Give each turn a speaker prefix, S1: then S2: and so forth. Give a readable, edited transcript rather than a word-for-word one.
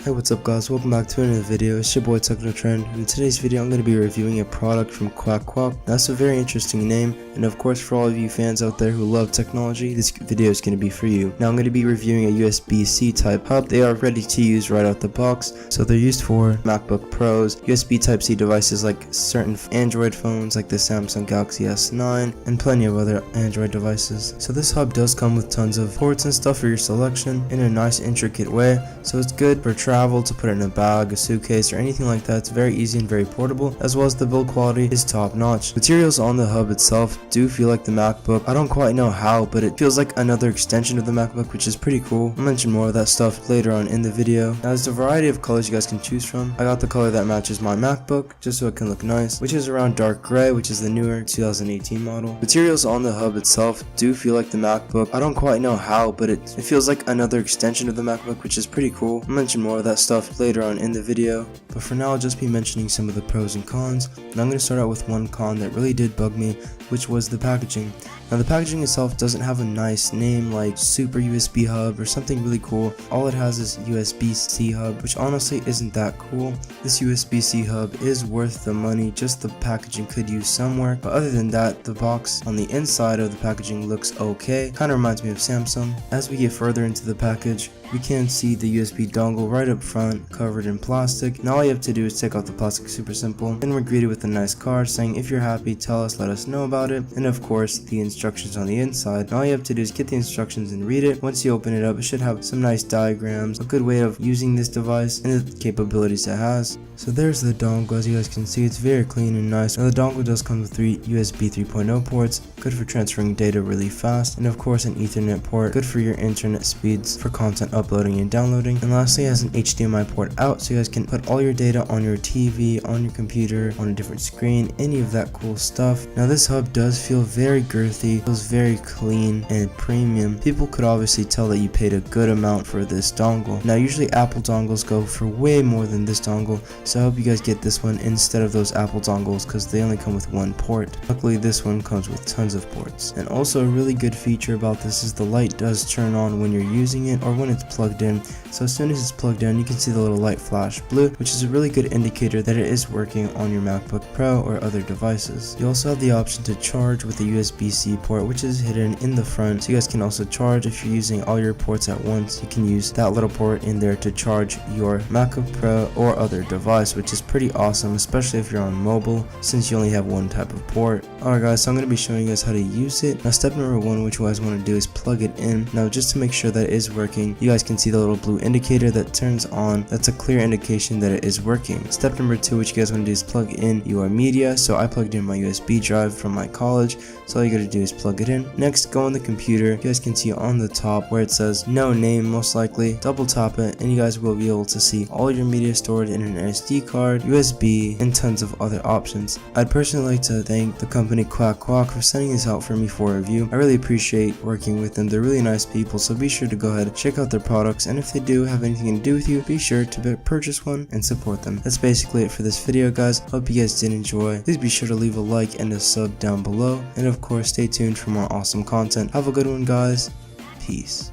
S1: Hey, what's up guys, welcome back to another video. It's your boy TechnoTrend. In today's video I'm going to be reviewing a product from Quack. That's a very interesting name, and of course for all of you fans out there who love technology, this video is going to be for you. Now I'm going to be reviewing a USB-C type hub. They are ready to use right out the box, so they're used for MacBook Pros, USB Type-C devices like certain Android phones like the Samsung Galaxy S9, and plenty of other Android devices. So this hub does come with tons of ports and stuff for your selection in a nice intricate way, so it's good for travel, to put it in a bag, a suitcase, or anything like that. It's very easy and very portable, as well as the build quality is top notch. Materials on the hub itself do feel like the MacBook. I don't quite know how, but it feels like another extension of the MacBook, which is pretty cool. I'll mention more of that stuff later on in the video. Now there's a variety of colors you guys can choose from. I got the color that matches my MacBook, just so it can look nice, which is around dark gray, which is the newer 2018 model. Materials on the hub itself do feel like the MacBook. I don't quite know how, but it feels like another extension of the MacBook, which is pretty cool. I'll mention more of that stuff later on in the video, but for now I'll just be mentioning some of the pros and cons, and I'm going to start out with one con that really did bug me, which was the packaging. Now the packaging itself doesn't have a nice name like Super USB Hub or something really cool. All it has is USB-C Hub, which honestly isn't that cool. This USB-C Hub is worth the money, just the packaging could use some work, but other than that, the box on the inside of the packaging looks okay. Kind of reminds me of Samsung. As we get further into the package, we can see the USB dongle right up front, covered in plastic. Now all you have to do is take out the plastic, super simple. Then we're greeted with a nice card saying if you're happy, tell us, let us know about it. And of course, the instructions on the inside. Now all you have to do is get the instructions and read it. Once you open it up, it should have some nice diagrams, a good way of using this device and the capabilities it has. So there's the dongle. As you guys can see, it's very clean and nice. Now the dongle does come with 3 USB 3.0 ports, good for transferring data really fast, and of course an Ethernet port, good for your internet speeds for content uploading and downloading. And lastly, it has an HDMI port out, so you guys can put all your data on your TV, on your computer, on a different screen, any of that cool stuff. Now this hub does feel very girthy, feels very clean and premium. People could obviously tell that you paid a good amount for this dongle. Now usually Apple dongles go for way more than this dongle, so I hope you guys get this one instead of those Apple dongles because they only come with one port. Luckily this one comes with tons of ports. And also a really good feature about this is the light does turn on when you're using it or when it's plugged in. So as soon as it's plugged in, you can see the little light flash blue, which is a really good indicator that it is working on your MacBook Pro or other devices. You also have the option to charge with a USB-C port, which is hidden in the front, so you guys can also charge if you're using all your ports at once. You can use that little port in there to charge your MacBook Pro or other device, which is pretty awesome, especially if you're on mobile, since you only have one type of port. Alright guys, so I'm going to be showing you guys how to use it. Now step number 1, which you guys want to do, is plug it in. Now just to make sure that it is working, you guys can see the little blue indicator that turns on. That's a clear indication that it is working. Step number 2, which you guys want to do, is plug in your media. So I plugged in my USB drive from my college, so all you gotta do is plug it in. Next, go on the computer. You guys can see on the top where it says no name, most likely. Double tap it and you guys will be able to see all your media stored in an SD card, USB, and tons of other options. I'd personally like to thank the company Quack for sending this out for me for review. I really appreciate working with them. They're really nice people, so be sure to go ahead and check out their products, and if they do have anything to do with you, be sure to purchase one and support them. That's basically it for this video guys. Hope you guys did enjoy. Please be sure to leave a like and a sub down below, and of course stay tuned for more awesome content. Have a good one guys. Peace.